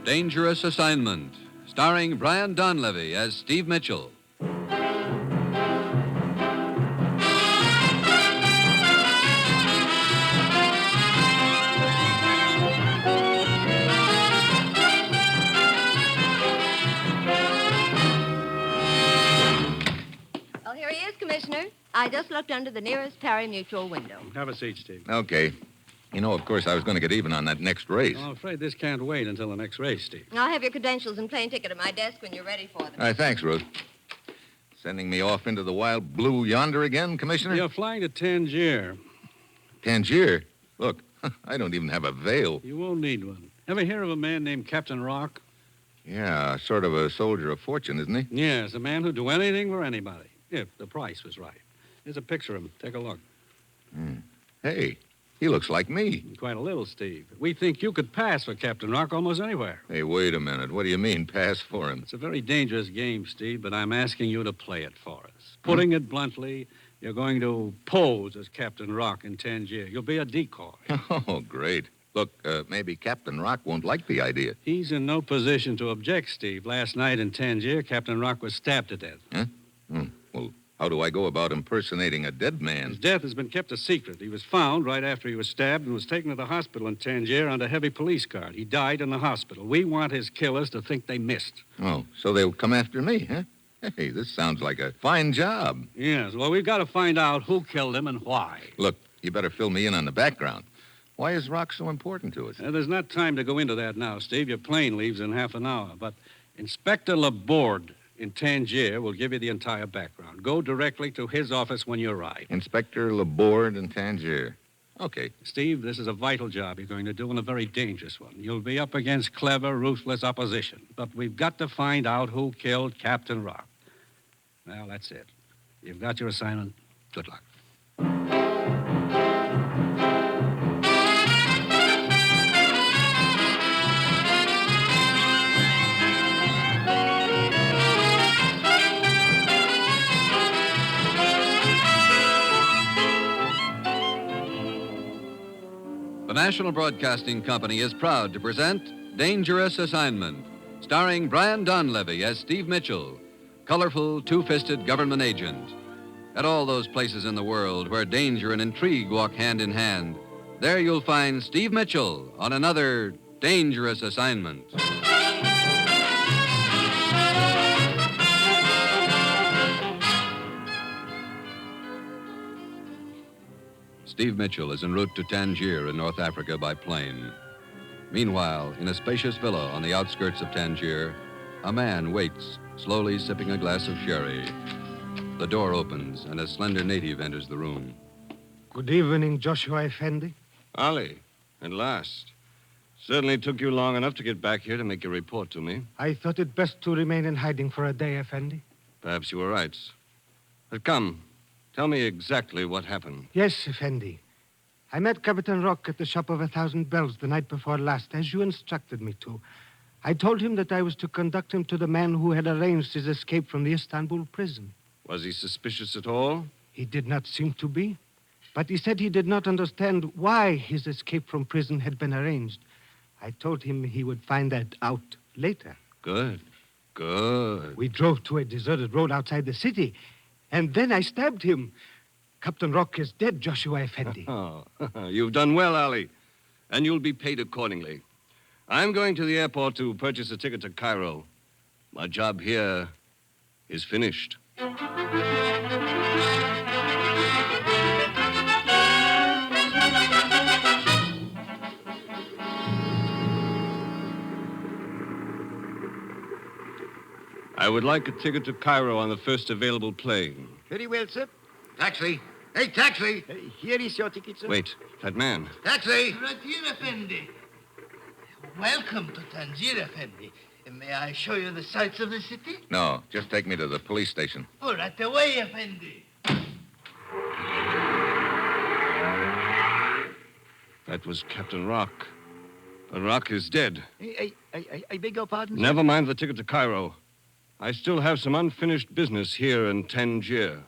Dangerous Assignment, starring Brian Donlevy as Steve Mitchell. Well, here he is, Commissioner. I just looked under the nearest Perry Mutual window. Have a seat, Steve. Okay. You know, of course, I was going to get even on that next race. I'm afraid this can't wait until the next race, Steve. I'll have your credentials and plane ticket at my desk when you're ready for them. All right, thanks, Ruth. Sending me off into the wild blue yonder again, Commissioner? You're flying to Tangier. Tangier? Look, I don't even have a veil. You won't need one. Ever hear of a man named Captain Rocq? Yeah, sort of a soldier of fortune, isn't he? Yes, a man who'd do anything for anybody, if the price was right. Here's a picture of him. Take a look. Hey, he looks like me. Quite a little, Steve. We think you could pass for Captain Rocq almost anywhere. Hey, wait a minute. What do you mean, pass for him? It's a very dangerous game, Steve, but I'm asking you to play it for us. Putting it bluntly, you're going to pose as Captain Rocq in Tangier. You'll be a decoy. Oh, great. Look, maybe Captain Rocq won't like the idea. He's in no position to object, Steve. Last night in Tangier, Captain Rocq was stabbed to death. Huh? Well, how do I go about impersonating a dead His man? death has been kept a secret. He was found right after he was stabbed and was taken to the hospital in Tangier under heavy police guard. He died in the hospital. We want his killers to think they missed. Oh, so they'll come after me, huh? Hey, this sounds like a fine job. Yes, well, we've got to find out who killed him and why. Look, you better fill me in on the background. Why is Rocq so important to us? There's not time to go into that now, Steve. Your plane leaves in half an hour. But Inspector Laborde in Tangier will give you the entire background. Go directly to his office when you arrive. Inspector Laborde in Tangier. Okay. Steve, this is a vital job you're going to do and a very dangerous one. You'll be up against clever, ruthless opposition. But we've got to find out who killed Captain Rocq. Well, that's it. You've got your assignment. Good luck. The National Broadcasting Company is proud to present Dangerous Assignment, starring Brian Donlevy as Steve Mitchell, colorful, two-fisted government agent. At all those places in the world where danger and intrigue walk hand in hand, there you'll find Steve Mitchell on another dangerous assignment. Steve Mitchell is en route to Tangier in North Africa by plane. Meanwhile, in a spacious villa on the outskirts of Tangier, a man waits, slowly sipping a glass of sherry. The door opens, and a slender native enters the room. Good evening, Joshua Effendi. Ali, at last. Certainly took you long enough to get back here to make your report to me. I thought it best to remain in hiding for a day, Effendi. Perhaps you were right. But come, tell me exactly what happened. Yes, Effendi. I met Captain Rocq at the Shop of 1,000 Bells the night before last, as you instructed me to. I told him that I was to conduct him to the man who had arranged his escape from the Istanbul prison. Was he suspicious at all? He did not seem to be, but he said he did not understand why his escape from prison had been arranged. I told him he would find that out later. Good. Good. We drove to a deserted road outside the city, and then I stabbed him. Captain Rocq is dead, Joshua Effendi. Oh, you've done well, Ali. And you'll be paid accordingly. I'm going to the airport to purchase a ticket to Cairo. My job here is finished. I would like a ticket to Cairo on the first available plane. Very well, sir. Taxi. Hey, taxi. Here is your ticket, sir. Wait, that man. Taxi. Ratir Effendi. Welcome to Tangier, Effendi. May I show you the sights of the city? No, just take me to the police station. Oh, right away, Effendi. That was Captain Rocq. But Rocq is dead. I beg your pardon, sir? Never mind the ticket to Cairo. I still have some unfinished business here in Tangier.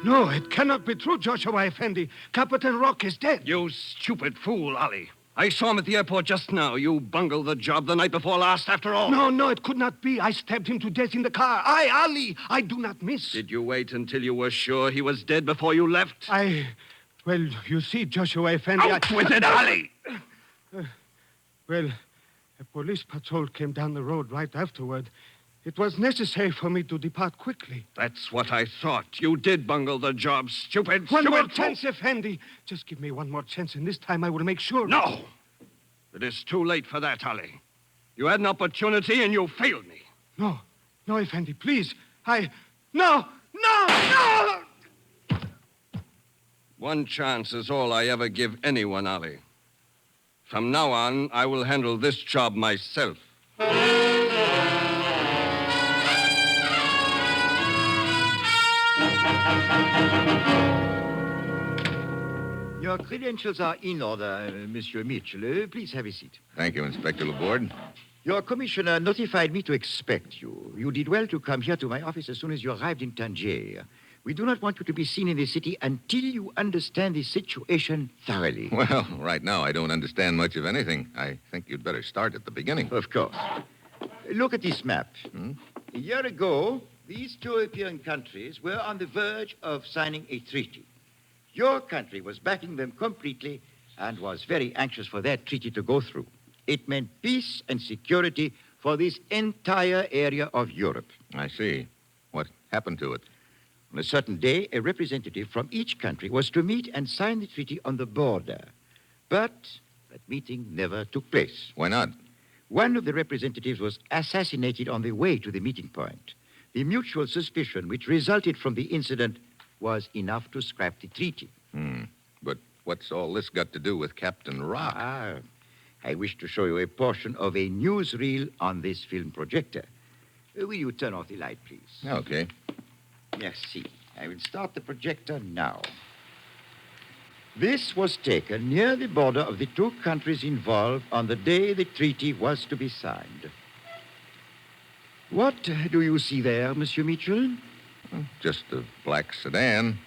No, it cannot be true, Joshua Effendi. Captain Rocq is dead. You stupid fool, Ali. I saw him at the airport just now. You bungled the job the night before last, after all. No, it could not be. I stabbed him to death in the car. Ali, I do not miss. Did you wait until you were sure he was dead before you left? Well, you see, Joshua Effendi... Out with it, Ali! Well, a police patrol came down the road right afterward. It was necessary for me to depart quickly. That's what I thought. You did bungle the job, stupid. One more fool. chance, Effendi. Just give me one more chance, and this time I will make sure. No! It is too late for that, Ali. You had an opportunity, and you failed me. No, Effendi, please. No! One chance is all I ever give anyone, Ali. From now on, I will handle this job myself. Your credentials are in order, Monsieur Mitchell. Please have a seat. Thank you, Inspector Laborde. Your commissioner notified me to expect you. You did well to come here to my office as soon as you arrived in Tangier. We do not want you to be seen in the city until you understand the situation thoroughly. Well, right now I don't understand much of anything. I think you'd better start at the beginning. Of course. Look at this map. A year ago, these two European countries were on the verge of signing a treaty. Your country was backing them completely and was very anxious for that treaty to go through. It meant peace and security for this entire area of Europe. I see. What happened to it? On a certain day, a representative from each country was to meet and sign the treaty on the border. But that meeting never took place. Why not? One of the representatives was assassinated on the way to the meeting point. The mutual suspicion which resulted from the incident was enough to scrap the treaty. But what's all this got to do with Captain Rocq? I wish to show you a portion of a newsreel on this film projector. Will you turn off the light, please? Okay. Merci. I will start the projector now. This was taken near the border of the two countries involved on the day the treaty was to be signed. What do you see there, Monsieur Mitchell? Just a black sedan.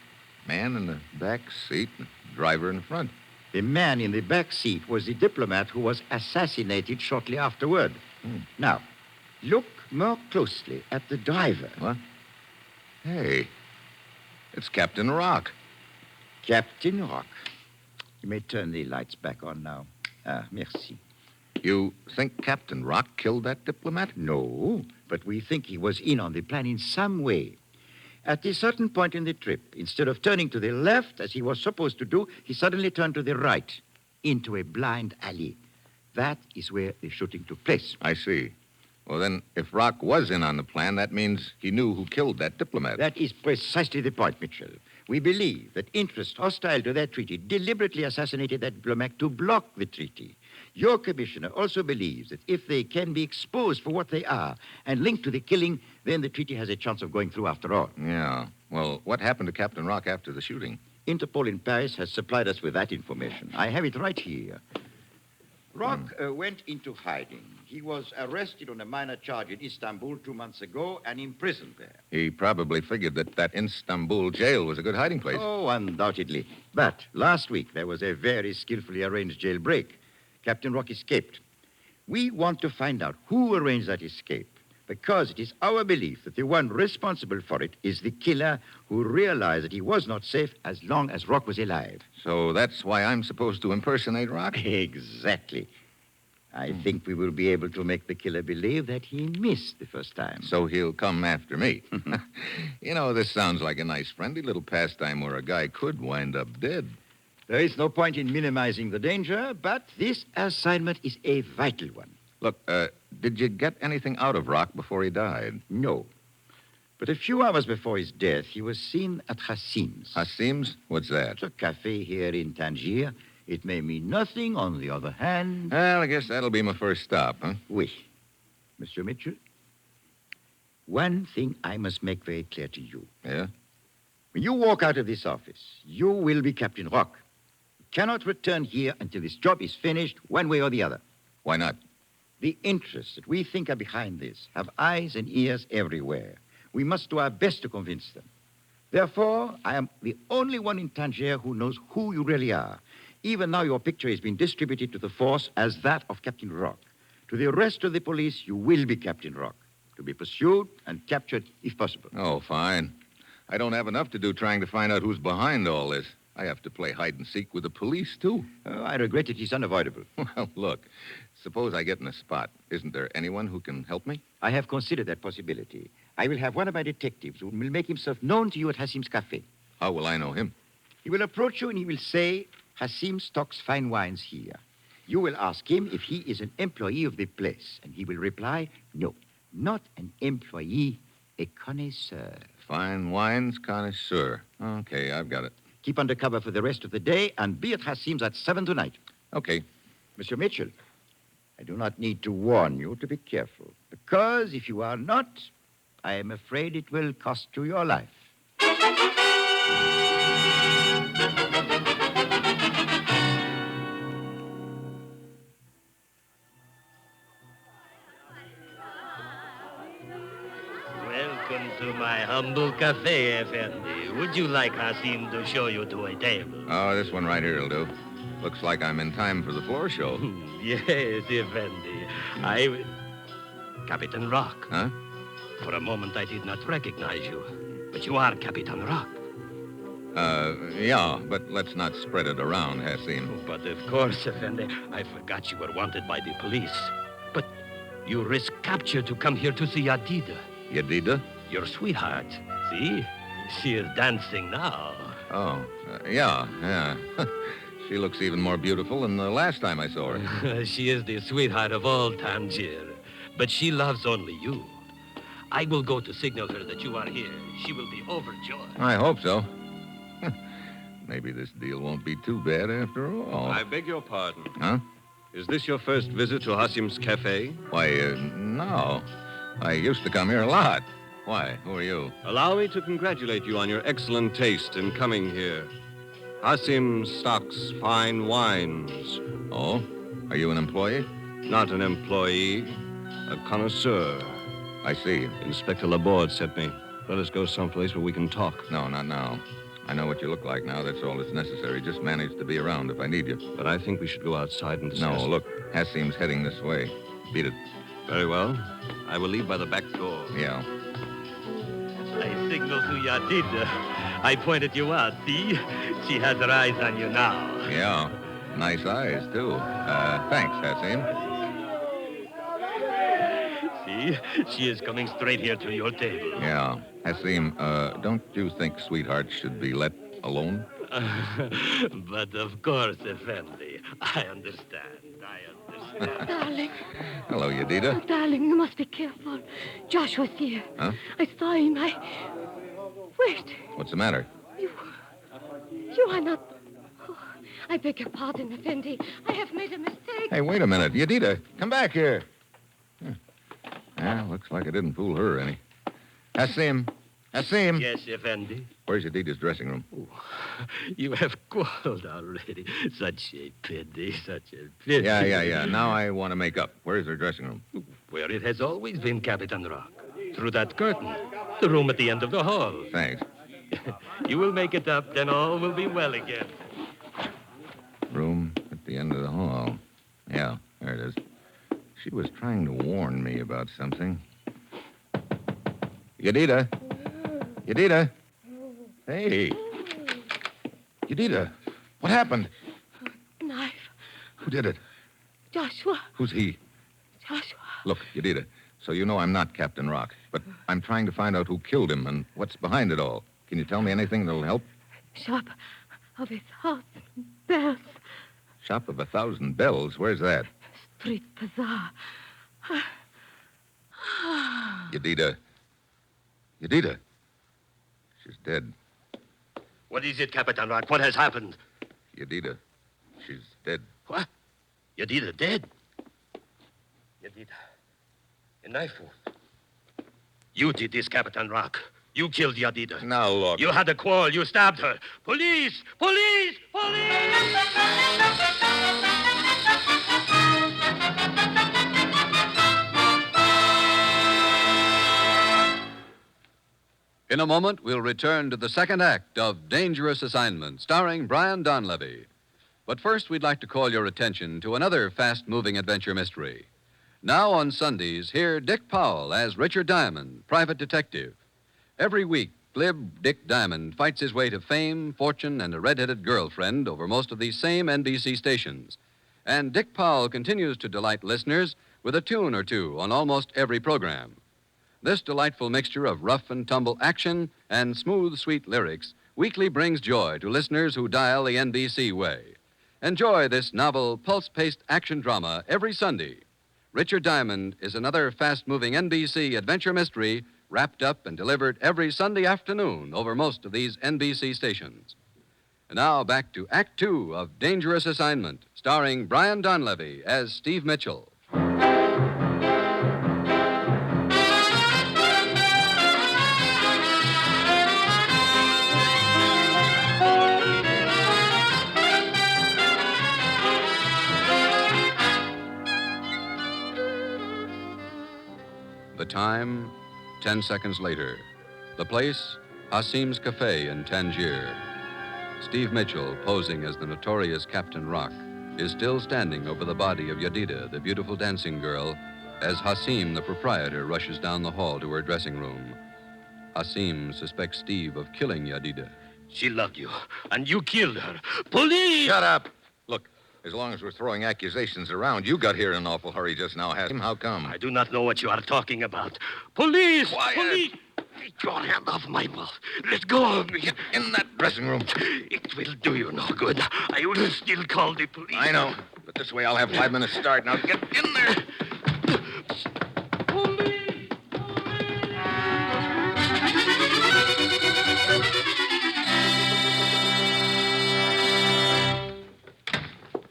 Man in the back seat, and driver in the front. The man in the back seat was the diplomat who was assassinated shortly afterward. Now, look more closely at the driver. What? Hey, it's Captain Rocq. Captain Rocq. You may turn the lights back on now. Merci. You think Captain Rocq killed that diplomat? No, but we think he was in on the plan in some way. At a certain point in the trip, instead of turning to the left, as he was supposed to do, he suddenly turned to the right, into a blind alley. That is where the shooting took place. I see. Well, then, if Rocq was in on the plan, that means he knew who killed that diplomat. That is precisely the point, Mitchell. We believe that interests hostile to that treaty deliberately assassinated that diplomat to block the treaty. Your commissioner also believes that if they can be exposed for what they are and linked to the killing, then the treaty has a chance of going through after all. Yeah. Well, what happened to Captain Rocq after the shooting? Interpol in Paris has supplied us with that information. I have it right here. Rocq went into hiding. He was arrested on a minor charge in Istanbul 2 months ago and imprisoned there. He probably figured that Istanbul jail was a good hiding place. Oh, undoubtedly. But last week there was a very skillfully arranged jailbreak. Captain Rocq escaped. We want to find out who arranged that escape, because it is our belief that the one responsible for it is the killer who realized that he was not safe as long as Rocq was alive. So that's why I'm supposed to impersonate Rocq? Exactly. I think we will be able to make the killer believe that he missed the first time. So he'll come after me. You know, this sounds like a nice, friendly little pastime where a guy could wind up dead. There is no point in minimizing the danger, but this assignment is a vital one. Look, did you get anything out of Rocq before he died? No. But a few hours before his death, he was seen at Hassim's. Hassim's? What's that? It's a cafe here in Tangier. It may mean nothing. On the other hand... Well, I guess that'll be my first stop, huh? Oui. Monsieur Mitchell, one thing I must make very clear to you. Yeah? When you walk out of this office, you will be Captain Rocq. You cannot return here until this job is finished, one way or the other. Why not? The interests that we think are behind this have eyes and ears everywhere. We must do our best to convince them. Therefore, I am the only one in Tangier who knows who you really are. Even now, your picture has been distributed to the force as that of Captain Rocq. To the rest of the police, you will be Captain Rocq, to be pursued and captured if possible. Oh, fine. I don't have enough to do trying to find out who's behind all this. I have to play hide and seek with the police, too. Oh, I regret it is unavoidable. Well, look, suppose I get in a spot. Isn't there anyone who can help me? I have considered that possibility. I will have one of my detectives who will make himself known to you at Hassim's cafe. How will I know him? He will approach you and he will say, Hassim stocks fine wines here. You will ask him if he is an employee of the place, and he will reply, no, not an employee, a connoisseur. Fine wines connoisseur. Okay, I've got it. Keep under cover for the rest of the day and be at Hassim's at 7 tonight. Okay. Monsieur Mitchell, I do not need to warn you to be careful, because if you are not, I am afraid it will cost you your life. Welcome to my humble cafe, Effendi. Would you like Hassim to show you to a table? Oh, this one right here will do. Looks like I'm in time for the floor show. Yes, Effendi. Captain Rocq. Huh? For a moment, I did not recognize you. But you are Captain Rocq. Yeah, but let's not spread it around, Hassim. But of course, Effendi, I forgot you were wanted by the police. But you risk capture to come here to see Adida. Yadida? Your sweetheart. See? She is dancing now. Oh, yeah. She looks even more beautiful than the last time I saw her. She is the sweetheart of all Tangier. But she loves only you. I will go to signal her that you are here. She will be overjoyed. I hope so. Maybe this deal won't be too bad after all. I beg your pardon. Huh? Is this your first visit to Hassim's cafe? Why, no. I used to come here a lot. Why? Who are you? Allow me to congratulate you on your excellent taste in coming here. Hassim stocks fine wines. Oh? Are you an employee? Not an employee, a connoisseur. I see. Inspector Laborde sent me. Let us go someplace where we can talk. No, not now. I know what you look like now. That's all that's necessary. Just manage to be around if I need you. But I think we should go outside and discuss. No, look. Hassim's heading this way. Beat it. Very well. I will leave by the back door. Yeah. I signaled to Yadida. I pointed you out, see? She has her eyes on you now. Yeah. Nice eyes, too. Thanks, Hassim. See? She is coming straight here to your table. Yeah. Hassim, don't you think sweetheart should be let alone? But of course, Effendi. I understand. Darling. Hello, Yadida. Oh, darling, you must be careful. Joshua's here. Huh? I saw him. Wait. What's the matter? You are not... Oh, I beg your pardon, Effendi. I have made a mistake. Hey, wait a minute. Yadida, come back here. Yeah, looks like I didn't fool her any. Hassim. Hassim. Yes, Effendi. Where's Yadida's dressing room? Oh, you have quarreled already. Such a pity, such a pity. Yeah. Now I want to make up. Where's her dressing room? Where it has always been, Captain Rocq. Through that curtain. The room at the end of the hall. Thanks. You will make it up, then all will be well again. Room at the end of the hall. Yeah, there it is. She was trying to warn me about something. Yadida. Yadida. Hey. Yadida, what happened? Knife. Who did it? Joshua. Who's he? Joshua. Look, Yadida, so you know I'm not Captain Rocq, but I'm trying to find out who killed him and what's behind it all. Can you tell me anything that'll help? Shop of 1,000 bells. Shop of 1,000 bells. Where's that? Street bazaar. Yadida. Yadida. She's dead. What is it, Captain Rocq? What has happened? Yadida. She's dead. What? Yadida dead? Yadida. A knife wound. You did this, Captain Rocq. You killed Yadida. Now, look. You had a quarrel. You stabbed her. Police! Police! Police! In a moment, we'll return to the second act of Dangerous Assignment, starring Brian Donlevy. But first, we'd like to call your attention to another fast-moving adventure mystery. Now on Sundays, hear Dick Powell as Richard Diamond, private detective. Every week, glib Dick Diamond fights his way to fame, fortune, and a red-headed girlfriend over most of these same NBC stations. And Dick Powell continues to delight listeners with a tune or two on almost every program. This delightful mixture of rough and tumble action and smooth, sweet lyrics weekly brings joy to listeners who dial the NBC way. Enjoy this novel, pulse-paced action drama every Sunday. Richard Diamond is another fast-moving NBC adventure mystery wrapped up and delivered every Sunday afternoon over most of these NBC stations. And now back to Act Two of Dangerous Assignment, starring Brian Donlevy as Steve Mitchell. The time, 10 seconds later. The place, Hasim's Cafe in Tangier. Steve Mitchell, posing as the notorious Captain Rocq, is still standing over the body of Yadida, the beautiful dancing girl, as Hasim, the proprietor, rushes down the hall to her dressing room. Hasim suspects Steve of killing Yadida. She loved you, and you killed her. Police! Shut up. Look, as long as we're throwing accusations around, you got here in an awful hurry just now, Hasim. How come? I do not know what you are talking about. Police! Quiet. Police! Take your hand off my mouth. Let go of me. Get in that dressing room. It will do you no good. I will still call the police. I know, but this way I'll have 5 minutes start. Now get in there. Police!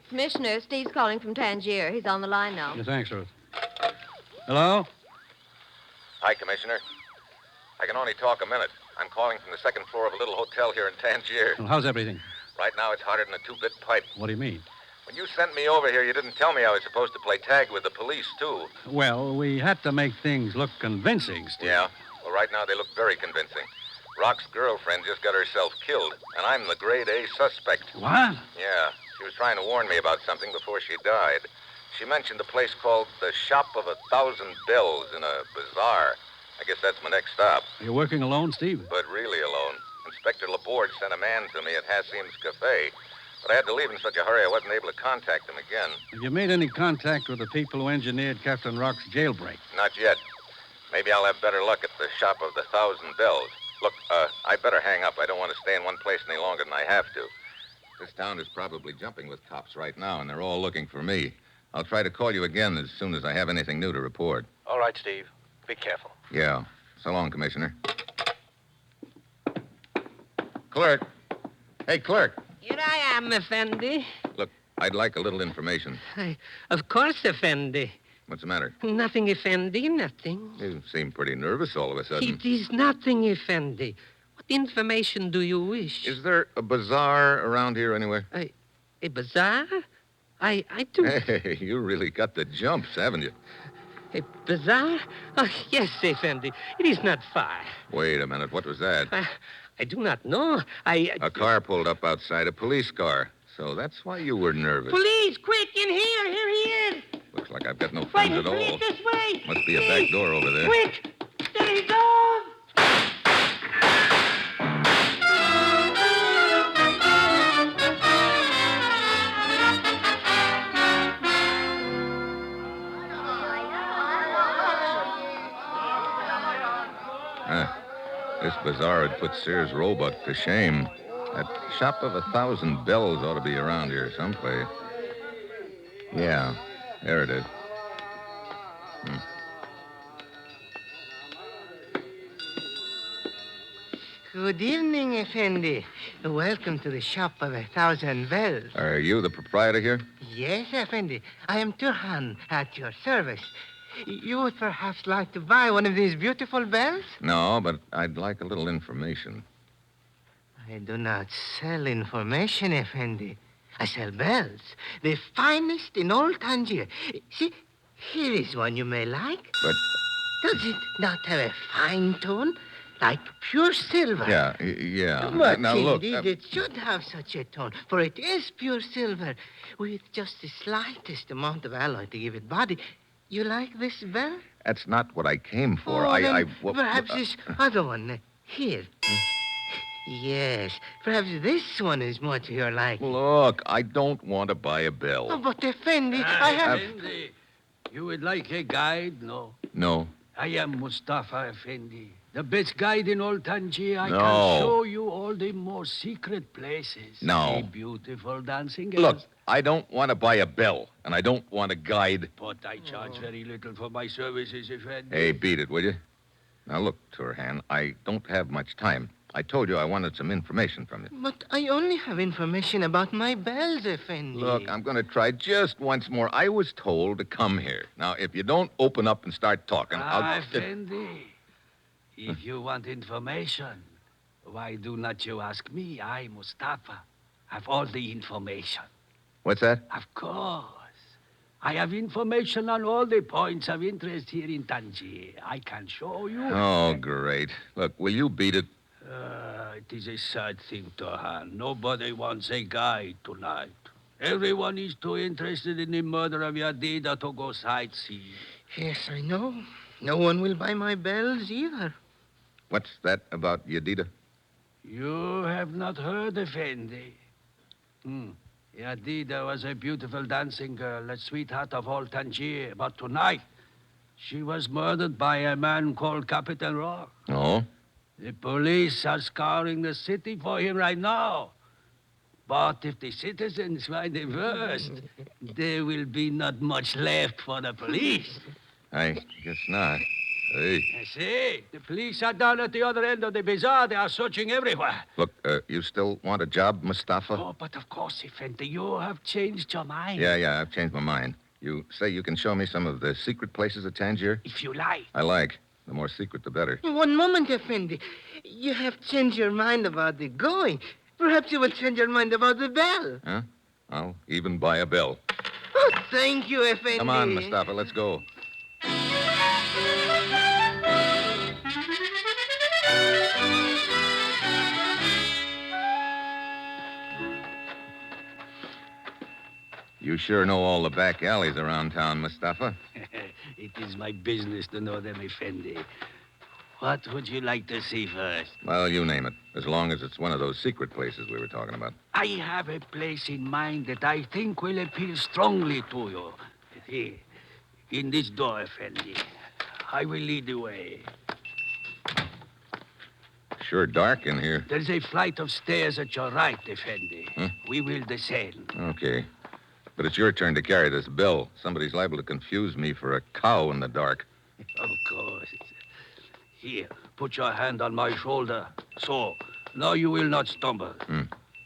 Commissioner, Steve's calling from Tangier. He's on the line now. Yeah, thanks, Ruth. Hello? Hi, Commissioner. I can only talk a minute. I'm calling from the second floor of a little hotel here in Tangier. Well, how's everything? Right now, it's hotter than a two-bit pipe. What do you mean? When you sent me over here, you didn't tell me I was supposed to play tag with the police, too. Well, we had to make things look convincing, Steve. Yeah? Well, right now, they look very convincing. Rock's girlfriend just got herself killed, and I'm the grade-A suspect. What? Yeah. She was trying to warn me about something before she died. She mentioned a place called the Shop of 1,000 Bells in a bazaar. I guess that's my next stop. Are you working alone, Steve? But really alone. Inspector Laborde sent a man to me at Hasim's Cafe. But I had to leave in such a hurry I wasn't able to contact him again. Have you made any contact with the people who engineered Captain Rock's jailbreak? Not yet. Maybe I'll have better luck at the Shop of the 1,000 Bells. Look, I better hang up. I don't want to stay in one place any longer than I have to. This town is probably jumping with cops right now, and they're all looking for me. I'll try to call you again as soon as I have anything new to report. All right, Steve. Be careful. Yeah. So long, Commissioner. Clerk. Hey, clerk. Here I am, Effendi. Look, I'd like a little information. Of course, Effendi. What's the matter? Nothing, Effendi, nothing. You seem pretty nervous all of a sudden. It is nothing, Effendi. What information do you wish? Is there a bazaar around here anywhere? A bazaar? I do. Hey, you really got the jumps, haven't you? A bazaar? Oh, yes, Effendi. It is not far. Wait a minute. What was that? I do not know. A car pulled up outside, a police car. So that's why you were nervous. Police, quick, in here. Here he is. Looks like I've got no Right, friends at all. police, this way. Must be a back door over there. Quick. There he goes. This bazaar would put Sears Roebuck to shame. That Shop of 1,000 Bells ought to be around here someplace. Yeah, there it is. Good evening, Effendi. Welcome to the Shop of 1,000 Bells. Are you the proprietor here? Yes, Effendi. I am Turhan, at your service. You would perhaps like to buy one of these beautiful bells? No, but I'd like a little information. I do not sell information, Effendi. I sell bells, the finest in all Tangier. See, here is one you may like. But Does it not have a fine tone? Like pure silver. Yeah. But Now, look. indeed, it should have such a tone, for it is pure silver, with just the slightest amount of alloy to give it body. You like this bell? That's not what I came for. Perhaps this other one, here. Yes, perhaps this one is more to your liking. Look, I don't want to buy a bell. Oh, but Effendi, I have... Effendi, you would like a guide, no? No. I am Mustafa Effendi, the best guide in all Tangier. I No. can show you all the most secret places. No. The beautiful dancing girls. Look, I don't want to buy a bell, and I don't want a guide. But I charge very little for my services, Effendi. Hey, beat it, will you? Now, look, Turhan, I don't have much time. I told you I wanted some information from you. But I only have information about my bells, Effendi. Look, I'm going to try just once more. I was told to come here. Now, if you don't open up and start talking, I'll... Effendi, if you want information, why do not you ask me? I, Mustafa, have all the information. What's that? Of course. I have information on all the points of interest here in Tangier. I can show you. Oh, great. Look, will you beat it? It is a sad thing, Tohan. Nobody wants a guide tonight. Everyone is too interested in the murder of Yadida to go sightseeing. Yes, I know. No one will buy my bells either. What's that about Yadida? You have not heard, Effendi. Yadida was a beautiful dancing girl, a sweetheart of all Tangier. But tonight, she was murdered by a man called Captain Rocq. Oh? The police are scouring the city for him right now. But if the citizens find him first, there will be not much left for the police. I guess not. Hey. I see. The police are down at the other end of the bazaar. They are searching everywhere. Look, you still want a job, Mustafa? Oh, but of course, Effendi, you have changed your mind. Yeah, I've changed my mind. You say you can show me some of the secret places of Tangier? If you like. I like. The more secret, the better. One moment, Effendi. You have changed your mind about the going. Perhaps you will change your mind about the bell. Huh? I'll even buy a bell. Oh, thank you, Effendi. Come on, Mustafa, let's go. You sure know all the back alleys around town, Mustafa. It is my business to know them, Effendi. What would you like to see first? Well, you name it, as long as it's one of those secret places we were talking about. I have a place in mind that I think will appeal strongly to you. Here, in this door, Effendi. I will lead the way. Sure dark in here. There's a flight of stairs at your right, Effendi. Huh? We will descend. Okay. But it's your turn to carry this bell. Somebody's liable to confuse me for a cow in the dark. Of course. Here, put your hand on my shoulder. So, now you will not stumble.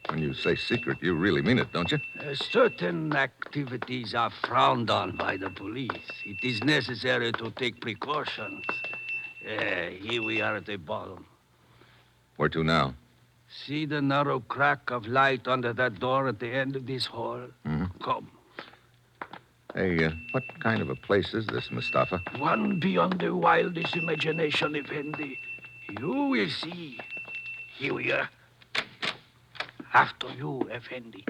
When you say secret, you really mean it, don't you? Certain activities are frowned on by the police. It is necessary to take precautions. Here we are at the bottom. Where to now? See the narrow crack of light under that door at the end of this hall? Mm-hmm. Come. Hey, what kind of a place is this, Mustafa? One beyond the wildest imagination, Effendi. You will see. Here we are. After you, Effendi.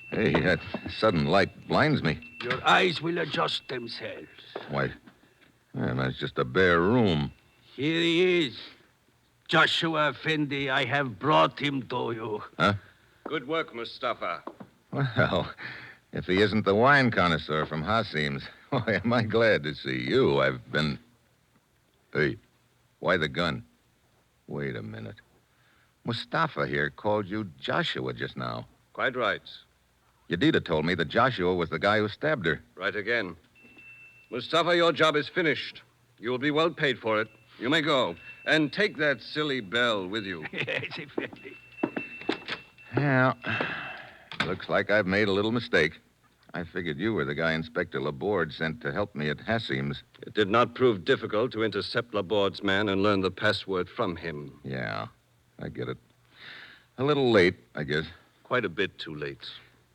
Hey, that sudden light blinds me. Your eyes will adjust themselves. Why, man, that's just a bare room. Here he is. Joshua Effendi, I have brought him to you. Huh? Good work, Mustafa. Well, if he isn't the wine connoisseur from Hasim's, why, am I glad to see you. I've been... Hey, why the gun? Wait a minute. Mustafa here called you Joshua just now. Quite right. Yadida told me that Joshua was the guy who stabbed her. Right again. Mustafa, your job is finished. You will be well paid for it. You may go. And take that silly bell with you. Yes, Effendi. Yeah, looks like I've made a little mistake. I figured you were the guy Inspector Laborde sent to help me at Hasim's. It did not prove difficult to intercept Laborde's man and learn the password from him. Yeah, I get it. A little late, I guess. Quite a bit too late.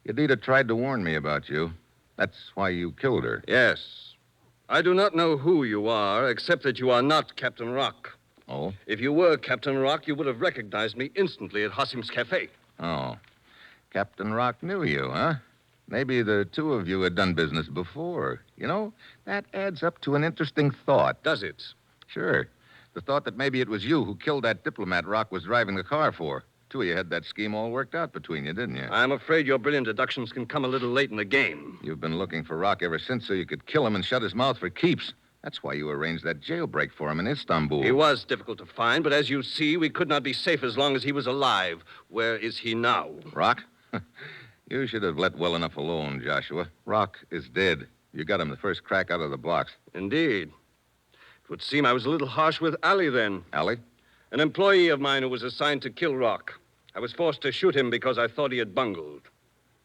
Yadida tried to warn me about you. That's why you killed her. Yes. I do not know who you are, except that you are not Captain Rocq. Oh? If you were Captain Rocq, you would have recognized me instantly at Hassim's Cafe. Oh. Captain Rocq knew you, huh? Maybe the two of you had done business before. You know, that adds up to an interesting thought. Does it? Sure. The thought that maybe it was you who killed that diplomat Rocq was driving the car for. Two of you had that scheme all worked out between you, didn't you? I'm afraid your brilliant deductions can come a little late in the game. You've been looking for Rocq ever since so you could kill him and shut his mouth for keeps. That's why you arranged that jailbreak for him in Istanbul. He was difficult to find, but as you see, we could not be safe as long as he was alive. Where is he now? Rocq? You should have let well enough alone, Joshua. Rocq is dead. You got him the first crack out of the box. Indeed. It would seem I was a little harsh with Ali then. Ali? An employee of mine who was assigned to kill Rocq. I was forced to shoot him because I thought he had bungled.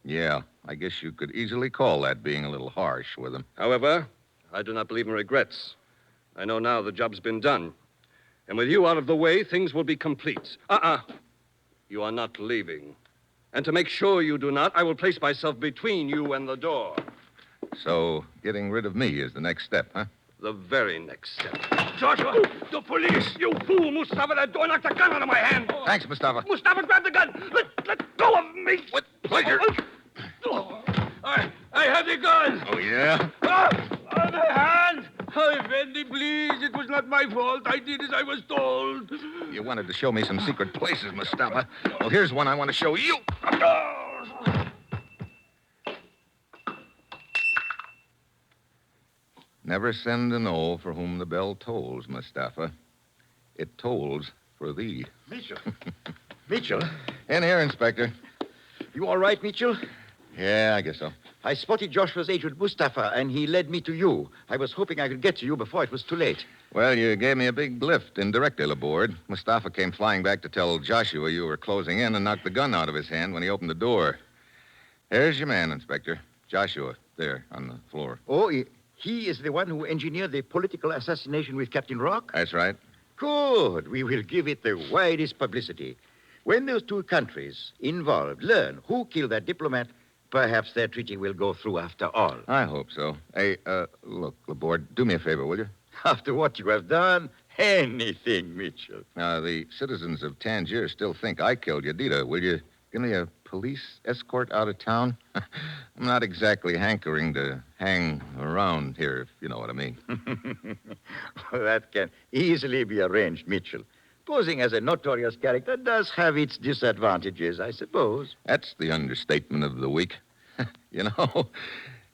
Yeah, I guess you could easily call that being a little harsh with him. However, I do not believe in regrets. I know now the job's been done. And with you out of the way, things will be complete. You are not leaving. And to make sure you do not, I will place myself between you and the door. So, getting rid of me is the next step, huh? The very next step. Joshua, the police! You fool, Mustafa! That door knocked the gun out of my hand! Thanks, Mustafa. Mustafa, grab the gun! Let go of me! With pleasure. I have the gun! Oh, yeah? The hand! Effendi, please. It was not my fault. I did as I was told. You wanted to show me some secret places, Mustafa. Well, here's one I want to show you. Never send an O for whom the bell tolls, Mustafa. It tolls for thee. Mitchell. Mitchell. In here, Inspector. You all right, Mitchell? Yeah, I guess so. I spotted Joshua's agent, Mustafa, and he led me to you. I was hoping I could get to you before it was too late. Well, you gave me a big lift indirectly, Laborde. Mustafa came flying back to tell Joshua you were closing in and knocked the gun out of his hand when he opened the door. There's your man, Inspector. Joshua, there, on the floor. Oh, he is the one who engineered the political assassination with Captain Rocq? That's right. Good. We will give it the widest publicity. When those two countries involved learn who killed that diplomat, perhaps their treaty will go through after all. I hope so. Hey, look, Laborde, do me a favor, will you? After what you have done, anything, Mitchell. The citizens of Tangier still think I killed Yadida. Will you give me a police escort out of town? I'm not exactly hankering to hang around here, if you know what I mean. Well, that can easily be arranged, Mitchell. Posing as a notorious character does have its disadvantages, I suppose. That's the understatement of the week. You know,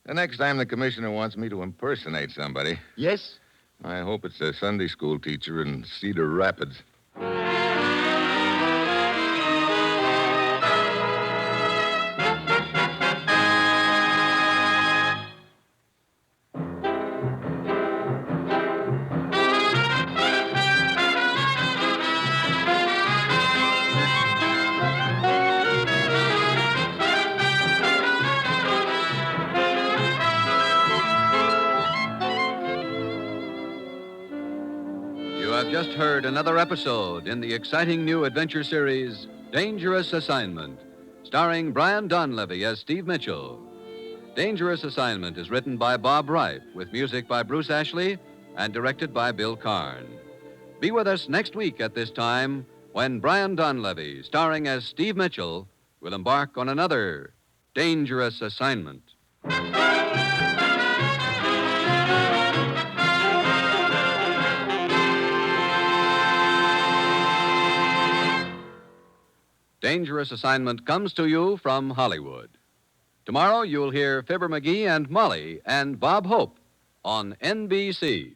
the next time the commissioner wants me to impersonate somebody, Yes? I hope it's a Sunday school teacher in Cedar Rapids. You have just heard another episode in the exciting new adventure series, Dangerous Assignment, starring Brian Donlevy as Steve Mitchell. Dangerous Assignment is written by Bob Reif, with music by Bruce Ashley and directed by Bill Karn. Be with us next week at this time when Brian Donlevy, starring as Steve Mitchell, will embark on another Dangerous Assignment. Dangerous Assignment comes to you from Hollywood. Tomorrow you'll hear Fibber McGee and Molly and Bob Hope on NBC.